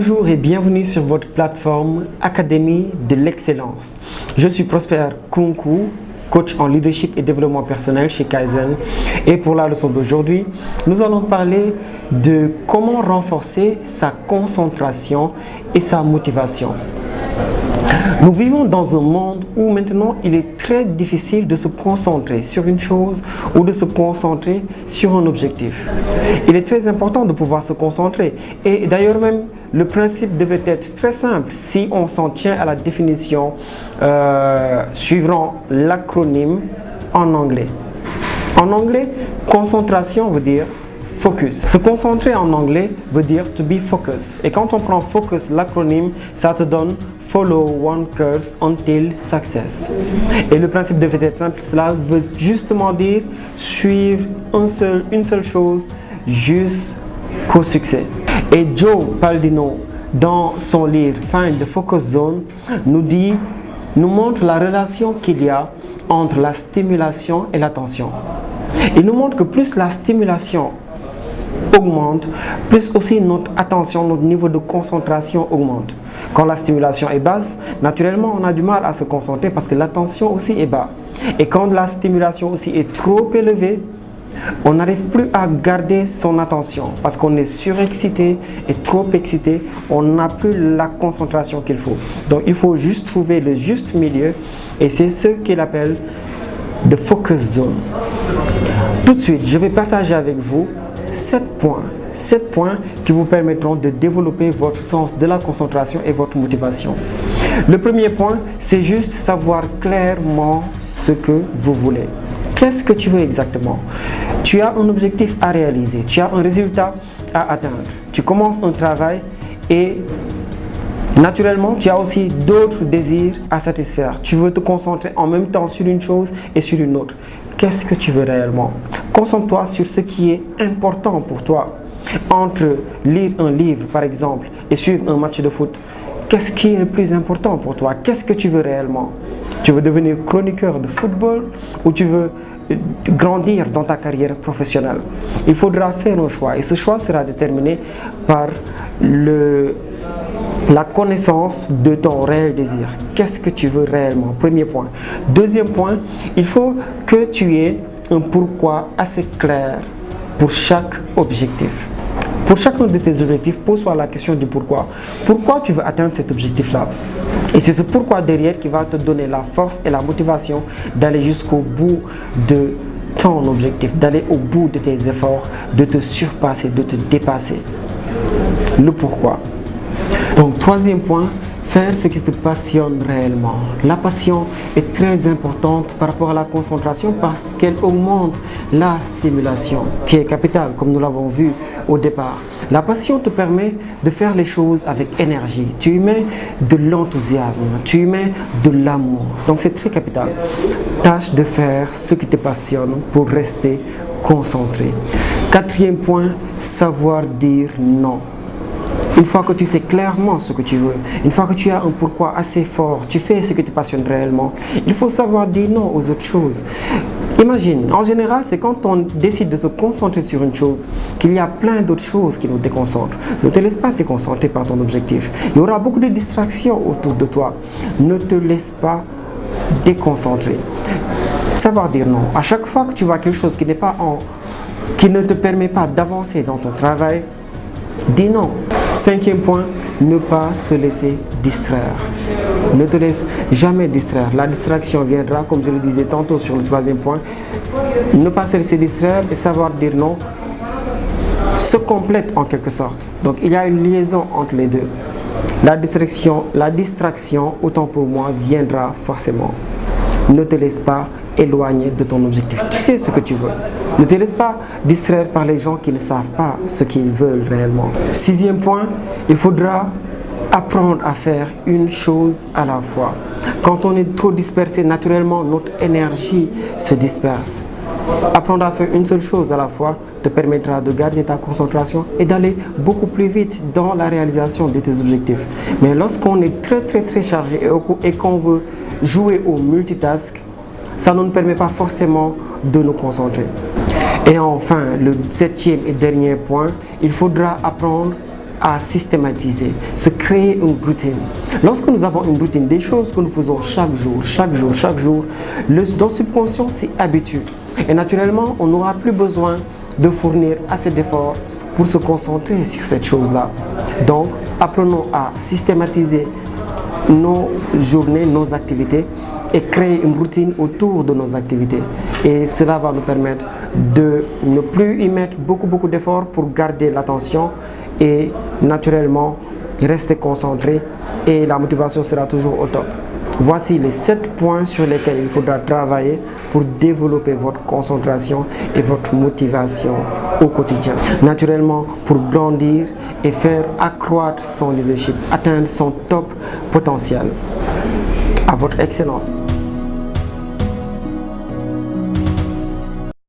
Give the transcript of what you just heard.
Bonjour et bienvenue sur votre plateforme Académie de l'excellence. Je suis Prosper Kunku, coach en leadership et développement personnel chez Kaizen. Et pour la leçon d'aujourd'hui, nous allons parler de comment renforcer sa concentration et sa motivation. Nous vivons dans un monde où maintenant il est très difficile de se concentrer sur une chose ou de se concentrer sur un objectif. Il est très important de pouvoir se concentrer et d'ailleurs même le principe devait être très simple si on s'en tient à la définition suivant l'acronyme en anglais. En anglais, concentration veut dire focus. Se concentrer en anglais veut dire to be focused. Et quand on prend focus, l'acronyme, ça te donne follow one course until success. Et le principe devait être simple. Cela veut justement dire suivre une seule chose jusqu'au succès. Et Joe Baldino, dans son livre Find the Focus Zone, nous montre la relation qu'il y a entre la stimulation et l'attention. Il nous montre que plus la stimulation augmente, plus aussi notre attention, notre niveau de concentration augmente. Quand la stimulation est basse, naturellement on a du mal à se concentrer parce que l'attention aussi est basse. Et quand la stimulation aussi est trop élevée, on n'arrive plus à garder son attention parce qu'on est surexcité et trop excité, on n'a plus la concentration qu'il faut. Donc il faut juste trouver le juste milieu et c'est ce qu'il appelle the focus zone. Tout de suite, je vais partager avec vous 7 points qui vous permettront de développer votre sens de la concentration et votre motivation. Le premier point, c'est juste savoir clairement ce que vous voulez. Qu'est-ce que tu veux exactement? Tu as un objectif à réaliser, tu as un résultat à atteindre. Tu commences un travail et naturellement, tu as aussi d'autres désirs à satisfaire. Tu veux te concentrer en même temps sur une chose et sur une autre. Qu'est-ce que tu veux réellement? Concentre-toi sur ce qui est important pour toi. Entre lire un livre, par exemple, et suivre un match de foot, qu'est-ce qui est le plus important pour toi? Qu'est-ce que tu veux réellement? Tu veux devenir chroniqueur de football ou tu veux grandir dans ta carrière professionnelle? Il faudra faire un choix et ce choix sera déterminé par la connaissance de ton réel désir. Qu'est-ce que tu veux réellement? Premier point. Deuxième point, il faut que tu aies un pourquoi assez clair pour chaque objectif. Pour chacun de tes objectifs, pose-toi la question du pourquoi. Pourquoi tu veux atteindre cet objectif-là? Et c'est ce pourquoi derrière qui va te donner la force et la motivation d'aller jusqu'au bout de ton objectif, d'aller au bout de tes efforts, de te surpasser, de te dépasser. Le pourquoi. Donc, troisième point, faire ce qui te passionne réellement. La passion est très importante par rapport à la concentration parce qu'elle augmente la stimulation, qui est capitale, comme nous l'avons vu au départ. La passion te permet de faire les choses avec énergie. Tu y mets de l'enthousiasme, tu y mets de l'amour. Donc, c'est très capital. Tâche de faire ce qui te passionne pour rester concentré. Quatrième point, savoir dire non. Une fois que tu sais clairement ce que tu veux, une fois que tu as un pourquoi assez fort, tu fais ce qui te passionne réellement, il faut savoir dire non aux autres choses. Imagine, en général, c'est quand on décide de se concentrer sur une chose qu'il y a plein d'autres choses qui nous déconcentrent. Ne te laisse pas te concentrer par ton objectif. Il y aura beaucoup de distractions autour de toi. Ne te laisse pas déconcentrer. Savoir dire non. À chaque fois que tu vois quelque chose qui ne te permet pas d'avancer dans ton travail, dis non. Cinquième point, ne pas se laisser distraire. Ne te laisse jamais distraire. La distraction viendra, comme je le disais tantôt sur le troisième point. Ne pas se laisser distraire et savoir dire non se complète en quelque sorte. Donc il y a une liaison entre les deux. La distraction, autant pour moi, viendra forcément. Ne te laisse pas éloigner de ton objectif. Tu sais ce que tu veux. Ne te laisse pas distraire par les gens qui ne savent pas ce qu'ils veulent réellement. Sixième point, il faudra apprendre à faire une chose à la fois. Quand on est trop dispersé, naturellement, notre énergie se disperse. Apprendre à faire une seule chose à la fois te permettra de garder ta concentration et d'aller beaucoup plus vite dans la réalisation de tes objectifs. Mais lorsqu'on est très chargé et qu'on veut jouer au multitask, ça ne nous permet pas forcément de nous concentrer. Et enfin, le septième et dernier point, il faudra apprendre à systématiser, se créer une routine. Lorsque nous avons une routine, des choses que nous faisons chaque jour, notre subconscient s'y habitue. Et naturellement, on n'aura plus besoin de fournir assez d'efforts pour se concentrer sur cette chose-là. Donc, apprenons à systématiser nos journées, nos activités et créer une routine autour de nos activités. Et cela va nous permettre de ne plus y mettre beaucoup d'efforts pour garder l'attention et naturellement rester concentré et la motivation sera toujours au top. Voici les 7 points sur lesquels il faudra travailler pour développer votre concentration et votre motivation au quotidien. Naturellement, pour grandir et faire accroître son leadership, atteindre son top potentiel. À votre excellence.